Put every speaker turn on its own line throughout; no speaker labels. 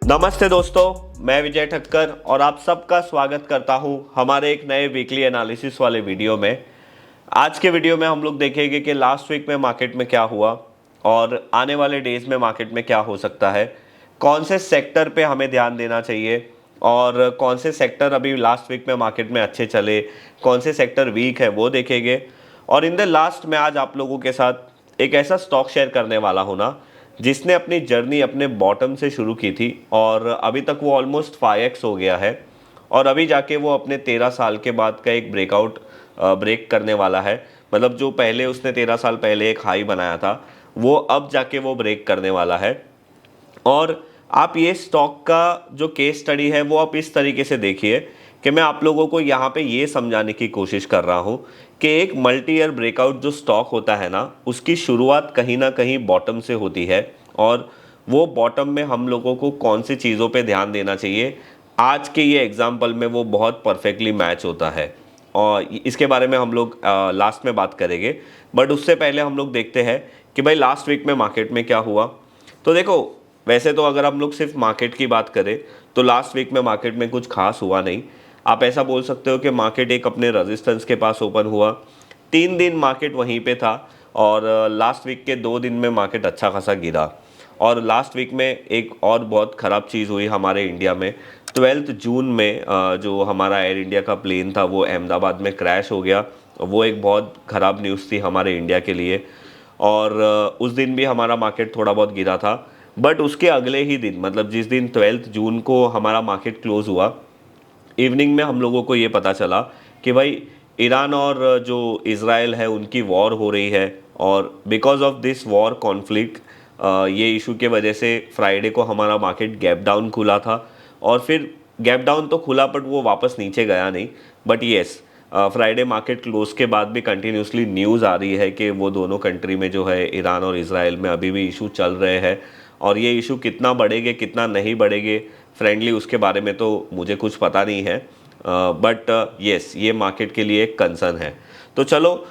नमस्ते दोस्तों, मैं विजय ठक्कर और आप सबका स्वागत करता हूं हमारे एक नए वीकली एनालिसिस वाले वीडियो में। आज के वीडियो में हम लोग देखेंगे कि लास्ट वीक में मार्केट में क्या हुआ और आने वाले डेज में मार्केट में क्या हो सकता है, कौन से सेक्टर पे हमें ध्यान देना चाहिए और कौन से सेक्टर अभी लास्ट वीक में मार्केट में अच्छे चले, कौन से सेक्टर वीक है वो देखेंगे। और इन द लास्ट में आज आप लोगों के साथ एक ऐसा स्टॉक शेयर करने वाला हूँ ना, जिसने अपनी जर्नी अपने बॉटम से शुरू की थी और अभी तक वो ऑलमोस्ट 5x हो गया है और अभी जाके वो अपने 13 साल के बाद का एक ब्रेक करने वाला है। मतलब जो पहले उसने 13 साल पहले एक हाई बनाया था, वो अब जाके वो ब्रेक करने वाला है। और आप ये स्टॉक का जो केस स्टडी है वो आप इस तरीके से देखिए कि मैं आप लोगों को यहाँ पे ये समझाने की कोशिश कर रहा हूँ कि एक मल्टी ईयर ब्रेकआउट जो स्टॉक होता है ना, उसकी शुरुआत कहीं ना कहीं बॉटम से होती है और वो बॉटम में हम लोगों को कौन सी चीज़ों पे ध्यान देना चाहिए, आज के ये एग्जाम्पल में वो बहुत परफेक्टली मैच होता है। और इसके बारे में हम लोग लास्ट में बात करेंगे, बट उससे पहले हम लोग देखते हैं कि भाई लास्ट वीक में मार्केट में क्या हुआ। तो देखो, वैसे तो अगर हम लोग सिर्फ मार्केट की बात करें तो लास्ट वीक में मार्केट में कुछ खास हुआ नहीं। आप ऐसा बोल सकते हो कि मार्केट एक अपने रेजिस्टेंस के पास ओपन हुआ, 3 दिन मार्केट वहीं पे था और लास्ट वीक के 2 दिन में मार्केट अच्छा खासा गिरा। और लास्ट वीक में एक और बहुत ख़राब चीज़ हुई हमारे इंडिया में। 12 जून में जो हमारा एयर इंडिया का प्लेन था वो अहमदाबाद में क्रैश हो गया। वो एक बहुत ख़राब न्यूज़ थी हमारे इंडिया के लिए और उस दिन भी हमारा मार्केट थोड़ा बहुत गिरा था। बट उसके अगले ही दिन, मतलब जिस दिन 12 जून को हमारा मार्केट क्लोज़ हुआ, इवनिंग में हम लोगों को ये पता चला कि भाई ईरान और जो इज़राइल है उनकी वॉर हो रही है और because of this war conflict, ये इशू के वजह से फ्राइडे को हमारा मार्केट गैप डाउन खुला था। और फिर गैप डाउन तो खुला बट वो वापस नीचे गया नहीं। But yes, Friday market close के बाद भी कंटिन्यूसली न्यूज़ आ रही है कि वो दोनों कंट्री में जो है ईरान और इज़राइल में अभी भी इशू चल रहे हैं और ये इशू कितना बढ़ेंगे कितना नहीं बढ़ेंगे फ्रेंडली, उसके बारे में तो मुझे कुछ पता नहीं है। बट येस, ये मार्केट के लिए एक कंसर्न है। तो चलो,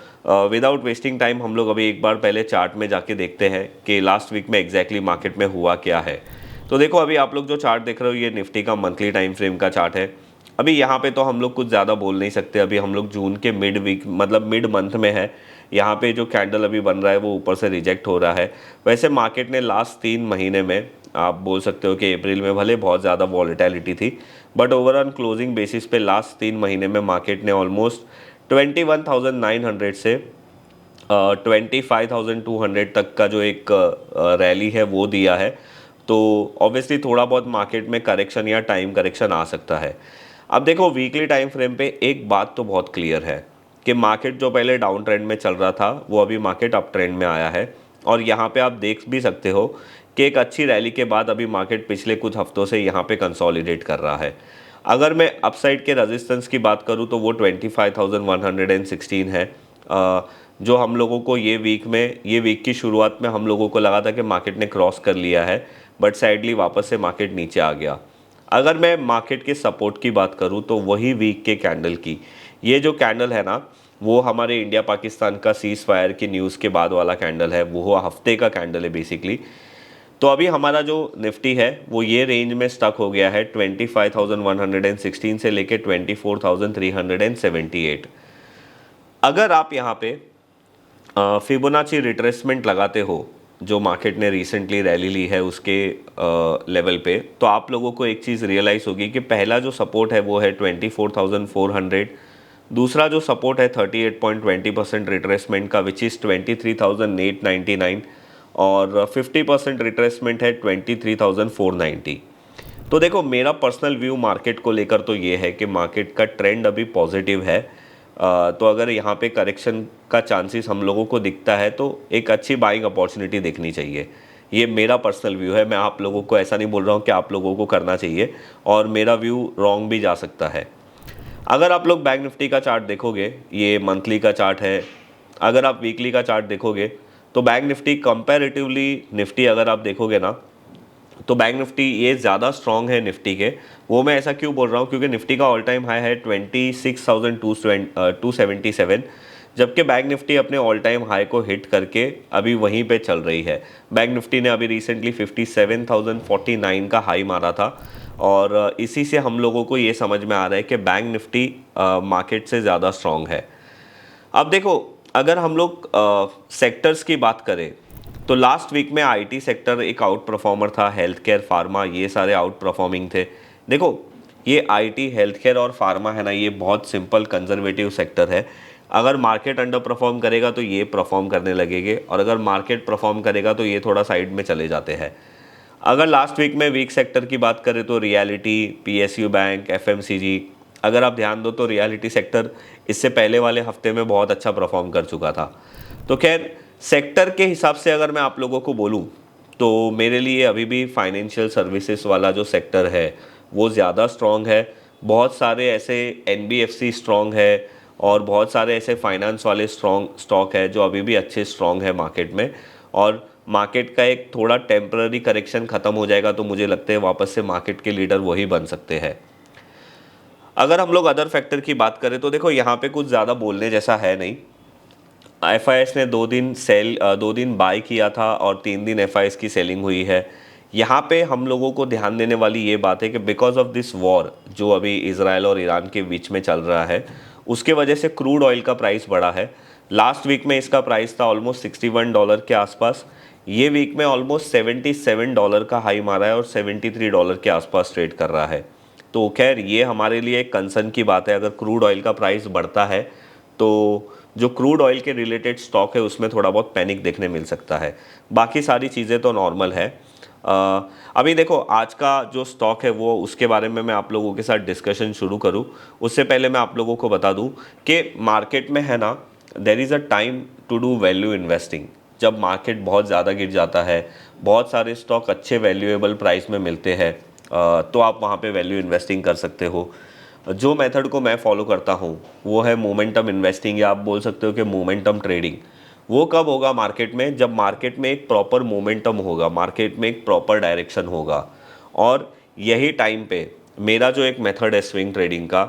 विदाउट वेस्टिंग टाइम हम लोग अभी एक बार पहले चार्ट में जाके देखते हैं कि लास्ट वीक में एग्जैक्टली मार्केट में हुआ क्या है। तो देखो, अभी आप लोग जो चार्ट देख रहे हो ये निफ्टी का मंथली टाइम फ्रेम का चार्ट है। अभी यहाँ पे तो हम लोग कुछ ज़्यादा बोल नहीं सकते, अभी हम लोग जून के मिड वीक मतलब मिड मंथ में है। यहाँ पे जो कैंडल अभी बन रहा है वो ऊपर से रिजेक्ट हो रहा है। वैसे मार्केट ने लास्ट 3 महीने में, आप बोल सकते हो कि अप्रैल में भले बहुत ज़्यादा वॉलेटिलिटी थी, but over on closing basis पे लास्ट 3 महीने में मार्केट ने ऑलमोस्ट 21,900 से 25,200 तक का जो एक रैली है वो दिया है। तो ऑब्वियसली थोड़ा बहुत मार्केट में करेक्शन या टाइम करेक्शन आ सकता है। अब देखो, वीकली टाइम फ्रेम पे एक बात तो बहुत क्लियर है कि मार्केट जो पहले डाउन ट्रेंड में चल रहा था वो अभी मार्केट अप ट्रेंड में आया है। और यहाँ पे आप देख भी सकते हो कि एक अच्छी रैली के बाद अभी मार्केट पिछले कुछ हफ्तों से यहाँ पे कंसोलिडेट कर रहा है। अगर मैं अपसाइड के रेजिस्टेंस की बात करूँ तो वो 25,116 है। जो हम लोगों को ये वीक की शुरुआत में हम लोगों को लगा था कि मार्केट ने क्रॉस कर लिया है, बट सैडली वापस से मार्केट नीचे आ गया। अगर मैं मार्केट के सपोर्ट की बात करूं तो वही वीक के कैंडल की, ये जो कैंडल है ना, वो हमारे इंडिया पाकिस्तान का सीज फायर की न्यूज़ के बाद वाला कैंडल है, वो हफ्ते का कैंडल है बेसिकली। तो अभी हमारा जो निफ्टी है वो ये रेंज में स्टक हो गया है 25,116 से लेके 24,378। अगर आप यहाँ पे फिबोनाची रिट्रेसमेंट लगाते हो जो मार्केट ने रिसेंटली रैली ली है उसके लेवल पे, तो आप लोगों को एक चीज़ रियलाइज़ होगी कि पहला जो सपोर्ट है वो है 24,400, दूसरा जो सपोर्ट है 38.20% रिट्रेसमेंट का विच इज़ 23,899 और 50% रिट्रेसमेंट है 23,490। तो देखो, मेरा पर्सनल व्यू मार्केट को लेकर तो ये है कि मार्केट का ट्रेंड अभी पॉजिटिव है। तो अगर यहाँ पे करेक्शन का चांसेस हम लोगों को दिखता है तो एक अच्छी बाइंग अपॉर्चुनिटी देखनी चाहिए। ये मेरा पर्सनल व्यू है, मैं आप लोगों को ऐसा नहीं बोल रहा हूँ कि आप लोगों को करना चाहिए, और मेरा व्यू रॉन्ग भी जा सकता है। अगर आप लोग बैंक निफ्टी का चार्ट देखोगे, ये मंथली का चार्ट है। अगर आप वीकली का चार्ट देखोगे तो बैंक निफ्टी कंपैरेटिवली निफ्टी अगर आप देखोगे ना, तो बैंक निफ्टी ये ज़्यादा स्ट्रॉन्ग है निफ्टी के। वो मैं ऐसा क्यों बोल रहा हूँ, क्योंकि निफ्टी का ऑल टाइम हाई है 26,277, जबकि बैंक निफ्टी अपने ऑल टाइम हाई को हिट करके अभी वहीं पे चल रही है। बैंक निफ्टी ने अभी रिसेंटली 57,049 का हाई मारा था और इसी से हम लोगों को ये समझ में आ रहा है कि बैंक निफ्टी मार्केट से ज़्यादा स्ट्रांग है। अब देखो, अगर हम लोग सेक्टर्स की बात करें तो लास्ट वीक में आईटी सेक्टर एक आउट परफॉर्मर था, हेल्थ केयर, फार्मा, ये सारे आउट परफॉर्मिंग थे। देखो, ये आईटी, हेल्थ केयर और फार्मा है ना, ये बहुत सिंपल कंजर्वेटिव सेक्टर है। अगर मार्केट अंडर परफॉर्म करेगा तो ये परफॉर्म करने लगेंगे और अगर मार्केट परफॉर्म करेगा तो ये थोड़ा साइड में चले जाते हैं। अगर लास्ट वीक में वीक सेक्टर की बात करें तो रियलिटी, पीएसयू बैंक, एफएमसीजी, अगर आप ध्यान दो तो रियलिटी सेक्टर इससे पहले वाले हफ्ते में बहुत अच्छा परफॉर्म कर चुका था। तो खैर, सेक्टर के हिसाब से अगर मैं आप लोगों को बोलूं तो मेरे लिए अभी भी फाइनेंशियल सर्विसेज वाला जो सेक्टर है वो ज़्यादा स्ट्रॉन्ग है। बहुत सारे ऐसे एनबीएफसी स्ट्रॉन्ग है और बहुत सारे ऐसे फाइनेंस वाले स्ट्रॉन्ग स्टॉक है जो अभी भी अच्छे स्ट्रॉन्ग है मार्केट में। और मार्केट का एक थोड़ा टेम्पररी करेक्शन ख़त्म हो जाएगा तो मुझे लगता है वापस से मार्केट के लीडर वही बन सकते हैं। अगर हम लोग अदर फैक्टर की बात करें तो देखो, यहाँ पे कुछ ज़्यादा बोलने जैसा है नहीं। एफआईएस ने 2 दिन बाय किया था और 3 दिन एफआईएस की सेलिंग हुई है। यहाँ पे हम लोगों को ध्यान देने वाली ये बात है कि बिकॉज ऑफ दिस वॉर जो अभी इजराइल और ईरान के बीच में चल रहा है, उसके वजह से क्रूड ऑयल का प्राइस बढ़ा है। लास्ट वीक में इसका प्राइस था ऑलमोस्ट $61 के आसपास। ये वीक में ऑलमोस्ट $77 का हाई मारा है और $73 के आसपास ट्रेड कर रहा है। तो खैर, ये हमारे लिए एक कंसर्न की बात है। अगर क्रूड ऑयल का प्राइस बढ़ता है तो जो क्रूड ऑयल के रिलेटेड स्टॉक है उसमें थोड़ा बहुत पैनिक देखने मिल सकता है। बाकी सारी चीज़ें तो नॉर्मल है। अभी देखो, आज का जो स्टॉक है वो उसके बारे में मैं आप लोगों के साथ डिस्कशन शुरू करूं उससे पहले मैं आप लोगों को बता दूं कि मार्केट में है ना, there is a time to do value investing. जब मार्केट बहुत ज़्यादा गिर जाता है, बहुत सारे स्टॉक अच्छे वैल्यूएबल प्राइस में मिलते हैं, तो आप वहाँ पे वैल्यू इन्वेस्टिंग कर सकते हो। जो मेथड को मैं फॉलो करता हूँ वो है मोमेंटम इन्वेस्टिंग, या आप बोल सकते हो कि मोमेंटम ट्रेडिंग। वो कब होगा मार्केट में? जब मार्केट में एक प्रॉपर मोमेंटम होगा, मार्केट में एक प्रॉपर डायरेक्शन होगा। और यही टाइम पे मेरा जो एक मेथड है स्विंग ट्रेडिंग का,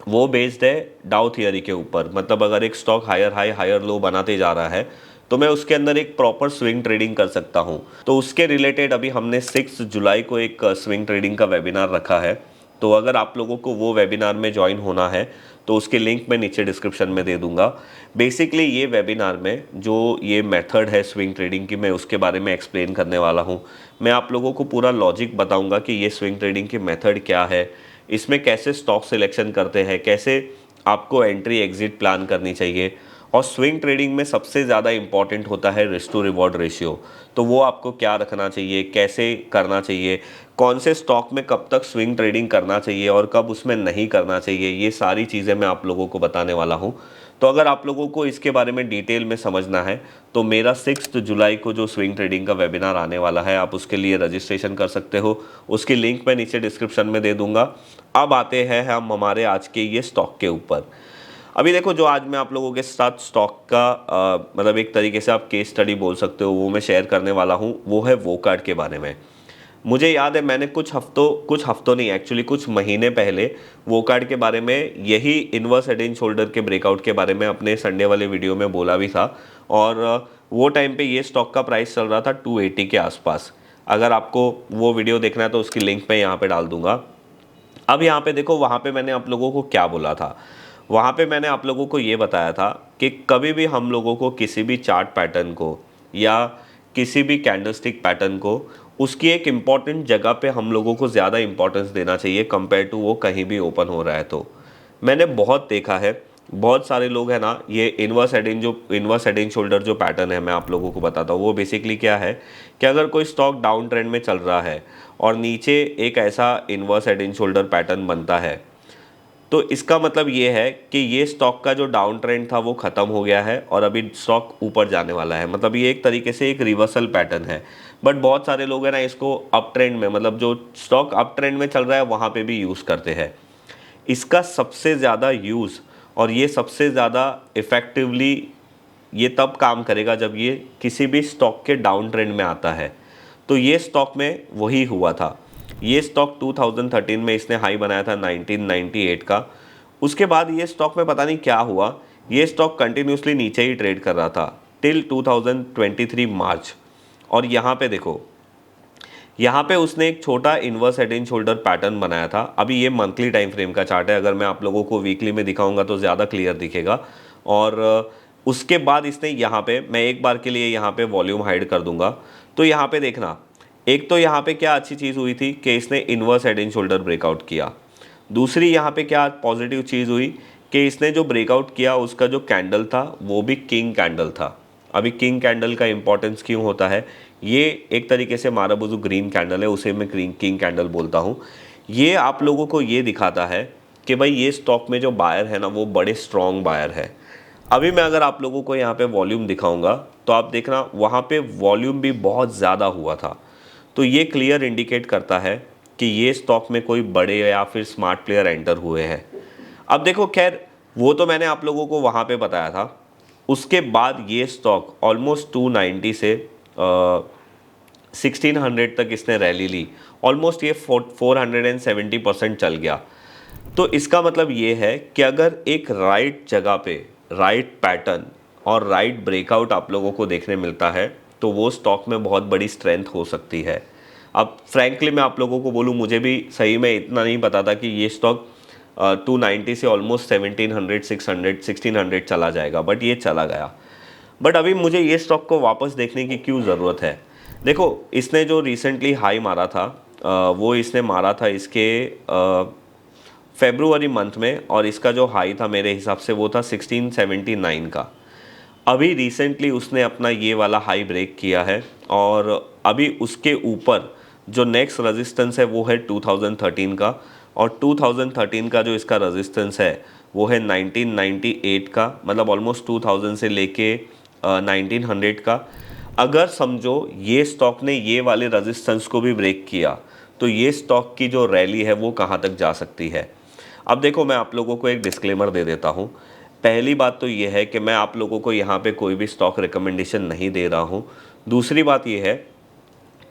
वो बेस्ड है डाउ थियरी के ऊपर। मतलब अगर एक stock higher high higher low बनाते जा रहा है तो मैं उसके अंदर एक प्रॉपर स्विंग ट्रेडिंग कर सकता हूँ। तो उसके रिलेटेड अभी हमने 6 जुलाई को एक स्विंग ट्रेडिंग का वेबिनार रखा है। तो अगर आप लोगों को वो वेबिनार में ज्वाइन होना है तो उसके लिंक मैं नीचे डिस्क्रिप्शन में दे दूंगा। बेसिकली ये वेबिनार में जो ये मेथड है स्विंग ट्रेडिंग की, मैं उसके बारे में एक्सप्लेन करने वाला हूँ। मैं आप लोगों को पूरा लॉजिक बताऊंगा कि ये स्विंग ट्रेडिंग की मेथड क्या है, इसमें कैसे स्टॉक सिलेक्शन करते हैं, कैसे आपको एंट्री एग्जिट प्लान करनी चाहिए। और स्विंग ट्रेडिंग में सबसे ज़्यादा इंपॉर्टेंट होता है रिस्क टू रिवॉर्ड रेशियो। तो वो आपको क्या रखना चाहिए, कैसे करना चाहिए, कौन से स्टॉक में कब तक स्विंग ट्रेडिंग करना चाहिए और कब उसमें नहीं करना चाहिए, ये सारी चीज़ें मैं आप लोगों को बताने वाला हूँ। तो अगर आप लोगों को इसके बारे में डिटेल में समझना है तो मेरा 6 जुलाई को जो स्विंग ट्रेडिंग का वेबिनार आने वाला है, आप उसके लिए रजिस्ट्रेशन कर सकते हो। उसकी लिंक मैं नीचे डिस्क्रिप्शन में दे दूंगा। अब आते हैं हम हमारे आज के ये स्टॉक के ऊपर। अभी देखो, जो आज मैं आप लोगों के साथ स्टॉक का मतलब एक तरीके से आप केस स्टडी बोल सकते हो, वो मैं शेयर करने वाला हूँ, वो है वोकार्ड के बारे में। मुझे याद है मैंने कुछ हफ्तों नहीं, एक्चुअली कुछ महीने पहले वोकार्ड के बारे में, यही इनवर्स हेड एंड शोल्डर के ब्रेकआउट के बारे में अपने संडे वाले वीडियो में बोला भी था। और वो टाइम पे ये स्टॉक का प्राइस चल रहा था 280 के आसपास। अगर आपको वो वीडियो देखना है तो उसकी लिंक मैं यहाँ पे डाल दूंगा। अब यहाँ पे देखो, वहाँ पे मैंने आप लोगों को क्या बोला था। वहाँ पे मैंने आप लोगों को ये बताया था कि कभी भी हम लोगों को किसी भी चार्ट पैटर्न को या किसी भी कैंडलस्टिक पैटर्न को उसकी एक इम्पॉर्टेंट जगह पे हम लोगों को ज़्यादा इंपॉर्टेंस देना चाहिए कंपेयर टू वो कहीं भी ओपन हो रहा है। तो मैंने बहुत देखा है, बहुत सारे लोग हैं ना, ये इनवर्स हेड एंड शोल्डर जो पैटर्न है मैं आप लोगों को बताता हूँ। वो बेसिकली क्या है कि अगर कोई स्टॉक डाउन ट्रेंड में चल रहा है और नीचे एक ऐसा inverse head and shoulder pattern बनता है, तो इसका मतलब ये है कि ये स्टॉक का जो डाउन ट्रेंड था वो ख़त्म हो गया है और अभी स्टॉक ऊपर जाने वाला है। मतलब ये एक तरीके से एक रिवर्सल पैटर्न है। बट बहुत सारे लोग हैं ना, इसको अप ट्रेंड में, मतलब जो स्टॉक अप ट्रेंड में चल रहा है वहाँ पे भी यूज़ करते हैं। इसका सबसे ज़्यादा यूज़ और ये सबसे ज़्यादा इफ़ेक्टिवली ये तब काम करेगा जब ये किसी भी स्टॉक के डाउन ट्रेंड में आता है। तो ये स्टॉक में वही हुआ था। ये स्टॉक 2013 में इसने हाई बनाया था 1998 का। उसके बाद ये स्टॉक में पता नहीं क्या हुआ, ये स्टॉक कंटिन्यूसली नीचे ही ट्रेड कर रहा था टिल 2023 मार्च। और यहाँ पे देखो, यहाँ पे उसने एक छोटा inverse head and shoulder pattern बनाया था। अभी ये मंथली टाइम फ्रेम का चार्ट है, अगर मैं आप लोगों को वीकली में दिखाऊंगा तो ज़्यादा क्लियर दिखेगा। और उसके बाद इसने यहाँ पे, मैं एक बार के लिए यहाँ पे वॉल्यूम हाइड कर दूंगा, तो यहाँ पे देखना, एक तो यहाँ पे क्या अच्छी चीज़ हुई थी कि इसने inverse head and shoulder breakout किया। दूसरी यहाँ पे क्या पॉजिटिव चीज़ हुई कि इसने जो ब्रेकआउट किया उसका जो कैंडल था वो भी किंग कैंडल था। अभी किंग कैंडल का इंपॉर्टेंस क्यों होता है, ये एक तरीके से माराबुजू ग्रीन कैंडल है, उसे मैं किंग कैंडल बोलता हूँ। ये आप लोगों को ये दिखाता है कि भाई ये स्टॉक में जो बायर है ना वो बड़े स्ट्रॉन्ग बायर है। अभी मैं अगर आप लोगों को यहाँ पे वॉल्यूम दिखाऊंगा तो आप देखना वहाँ पे वॉल्यूम भी बहुत ज़्यादा हुआ था। तो ये क्लियर इंडिकेट करता है कि ये स्टॉक में कोई बड़े या फिर स्मार्ट प्लेयर एंटर हुए हैं। अब देखो, खैर वो तो मैंने आप लोगों को वहाँ पे बताया था। उसके बाद ये स्टॉक ऑलमोस्ट 290 से 1600 तक इसने रैली ली। ऑलमोस्ट ये 470% चल गया। तो इसका मतलब ये है कि अगर एक राइट जगह पे राइट पैटर्न और राइट ब्रेकआउट आप लोगों को देखने मिलता है तो वो स्टॉक में बहुत बड़ी स्ट्रेंथ हो सकती है। अब फ्रैंकली मैं आप लोगों को बोलूँ, मुझे भी सही में इतना नहीं पता था कि ये स्टॉक 290 से ऑलमोस्ट 1700 600 1600 चला जाएगा, बट ये चला गया। बट अभी मुझे ये स्टॉक को वापस देखने की क्यों ज़रूरत है। देखो, इसने जो रिसेंटली हाई मारा था वो इसने मारा था इसके फेब्रुवरी मंथ में, और इसका जो हाई था मेरे हिसाब से वो था 1679 का। अभी रिसेंटली उसने अपना ये वाला हाई ब्रेक किया है, और अभी उसके ऊपर जो नेक्स्ट रेजिस्टेंस है वो है 2013 का, और 2013 का जो इसका रेजिस्टेंस है वो है 1998 का, मतलब ऑलमोस्ट 2000 से लेके 1900 का। अगर समझो ये स्टॉक ने ये वाले रेजिस्टेंस को भी ब्रेक किया तो ये स्टॉक की जो रैली है वो कहाँ तक जा सकती है। अब देखो, मैं आप लोगों को एक डिस्क्लेमर दे देता हूँ। पहली बात तो ये है कि मैं आप लोगों को यहाँ पे कोई भी स्टॉक रिकमेंडेशन नहीं दे रहा हूँ। दूसरी बात ये है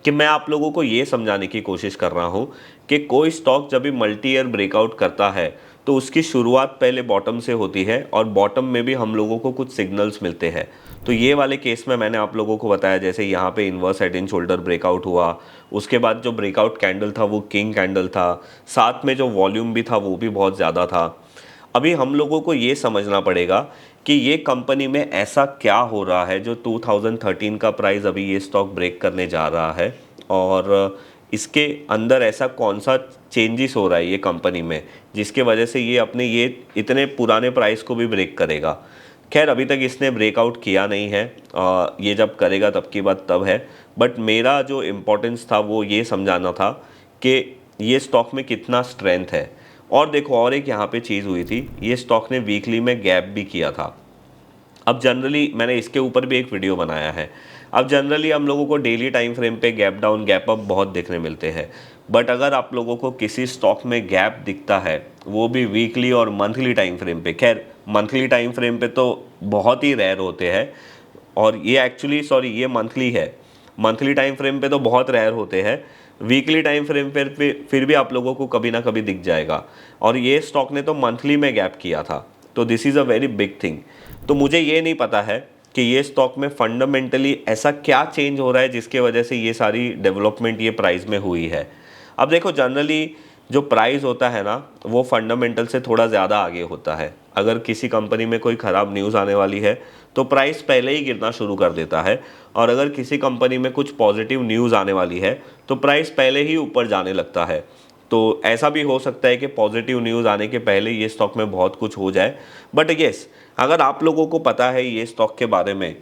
कि मैं आप लोगों को ये समझाने की कोशिश कर रहा हूँ कि कोई स्टॉक जब भी मल्टी ईयर ब्रेकआउट करता है तो उसकी शुरुआत पहले बॉटम से होती है, और बॉटम में भी हम लोगों को कुछ सिग्नल्स मिलते हैं। तो ये वाले केस में मैंने आप लोगों को बताया, जैसे यहाँ पे inverse head and shoulder breakout हुआ, उसके बाद जो ब्रेकआउट कैंडल था वो किंग कैंडल था, साथ में जो वॉल्यूम भी था वो भी बहुत ज़्यादा था। अभी हम लोगों को ये समझना पड़ेगा कि ये कंपनी में ऐसा क्या हो रहा है जो 2013 का प्राइस अभी ये स्टॉक ब्रेक करने जा रहा है, और इसके अंदर ऐसा कौन सा चेंजेस हो रहा है ये कंपनी में जिसके वजह से ये अपने ये इतने पुराने प्राइस को भी ब्रेक करेगा। खैर अभी तक इसने ब्रेकआउट किया नहीं है, ये जब करेगा तब की बात तब है। बट मेरा जो इम्पोर्टेंस था वो ये समझाना था कि ये स्टॉक में कितना स्ट्रेंथ है। और देखो, और एक यहाँ पे चीज़ हुई थी, ये स्टॉक ने वीकली में गैप भी किया था। अब जनरली मैंने इसके ऊपर भी एक वीडियो बनाया है। अब जनरली हम लोगों को डेली टाइम फ्रेम पे गैप डाउन गैप अप बहुत देखने मिलते हैं, बट अगर आप लोगों को किसी स्टॉक में गैप दिखता है वो भी वीकली और मंथली टाइम फ्रेम पे, खैर मंथली टाइम फ्रेम पे तो बहुत ही रेयर होते हैं, और ये एक्चुअली ये मंथली है, मंथली टाइम फ्रेम पे तो बहुत रेयर होते हैं, वीकली टाइम फ्रेम पर फिर भी आप लोगों को कभी ना कभी दिख जाएगा। और ये स्टॉक ने तो मंथली में गैप किया था, तो this is a very big thing. तो मुझे ये नहीं पता है कि ये स्टॉक में फंडामेंटली ऐसा क्या चेंज हो रहा है जिसके वजह से ये सारी डेवलपमेंट ये प्राइस में हुई है। अब देखो, जनरली जो प्राइस होता है ना वो फंडामेंटल से थोड़ा ज़्यादा आगे होता है। अगर किसी कंपनी में कोई ख़राब न्यूज़ आने वाली है तो प्राइस पहले ही गिरना शुरू कर देता है, और अगर किसी कंपनी में कुछ पॉजिटिव न्यूज़ आने वाली है तो प्राइस पहले ही ऊपर जाने लगता है। तो ऐसा भी हो सकता है कि पॉजिटिव न्यूज़ आने के पहले ये स्टॉक में बहुत कुछ हो जाए। बट येस, अगर आप लोगों को पता है ये स्टॉक के बारे में,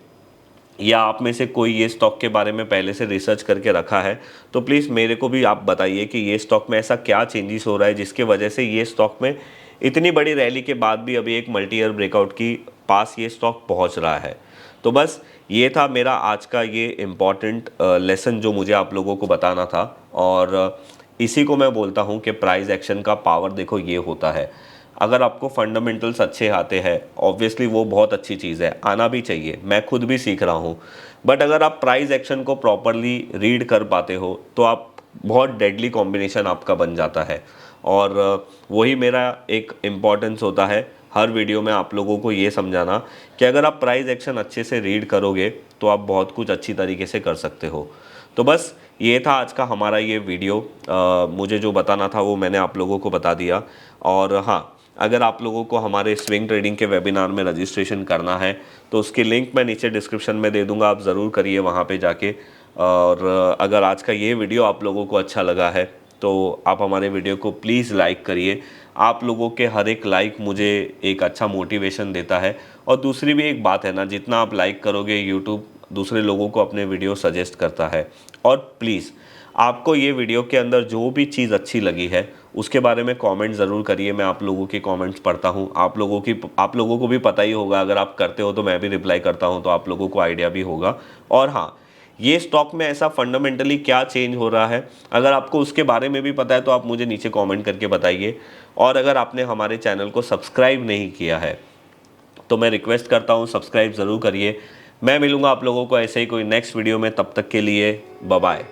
या आप में से कोई ये स्टॉक के बारे में पहले से रिसर्च करके रखा है, तो प्लीज़ मेरे को भी आप बताइए कि ये स्टॉक में ऐसा क्या चेंजेस हो रहा है जिसके वजह से ये स्टॉक में इतनी बड़ी रैली के बाद भी अभी एक मल्टी ईयर ब्रेकआउट की पास ये स्टॉक पहुंच रहा है। तो बस ये था मेरा आज का ये इम्पॉर्टेंट लेसन जो मुझे आप लोगों को बताना था, और इसी को मैं बोलता हूँ कि प्राइस एक्शन का पावर देखो ये होता है। अगर आपको फंडामेंटल्स अच्छे आते हैं, ऑब्वियसली वो बहुत अच्छी चीज़ है, आना भी चाहिए, मैं खुद भी सीख रहा हूँ। बट अगर आप प्राइस एक्शन को प्रॉपरली रीड कर पाते हो तो आप बहुत डेडली कॉम्बिनेशन आपका बन जाता है। और वही मेरा एक इम्पॉर्टेंस होता है हर वीडियो में आप लोगों को ये समझाना कि अगर आप प्राइस एक्शन अच्छे से रीड करोगे तो आप बहुत कुछ अच्छी तरीके से कर सकते हो। तो बस ये था आज का हमारा ये वीडियो। मुझे जो बताना था वो मैंने आप लोगों को बता दिया। और हाँ, अगर आप लोगों को हमारे स्विंग ट्रेडिंग के वेबिनार में रजिस्ट्रेशन करना है तो उसकी लिंक मैं नीचे डिस्क्रिप्शन में दे दूंगा, आप ज़रूर करिए वहाँ पे जाके। और अगर आज का ये वीडियो आप लोगों को अच्छा लगा है तो आप हमारे वीडियो को प्लीज़ लाइक करिए। आप लोगों के हर एक लाइक मुझे एक अच्छा मोटिवेशन देता है। और दूसरी भी एक बात है ना, जितना आप लाइक करोगे यूट्यूब दूसरे लोगों को अपने वीडियो सजेस्ट करता है। और प्लीज़ आपको ये वीडियो के अंदर जो भी चीज़ अच्छी लगी है उसके बारे में कमेंट ज़रूर करिए। मैं आप लोगों के कमेंट्स पढ़ता हूँ। आप लोगों को भी पता ही होगा, अगर आप करते हो तो मैं भी रिप्लाई करता हूँ, तो आप लोगों को आइडिया भी होगा। और हाँ, ये स्टॉक में ऐसा फंडामेंटली क्या चेंज हो रहा है, अगर आपको उसके बारे में भी पता है तो आप मुझे नीचे कमेंट करके बताइए। और अगर आपने हमारे चैनल को सब्सक्राइब नहीं किया है तो मैं रिक्वेस्ट करता हूँ सब्सक्राइब ज़रूर करिए। मैं मिलूँगा आप लोगों को ऐसे ही कोई नेक्स्ट वीडियो में, तब तक के लिए बाय बाय।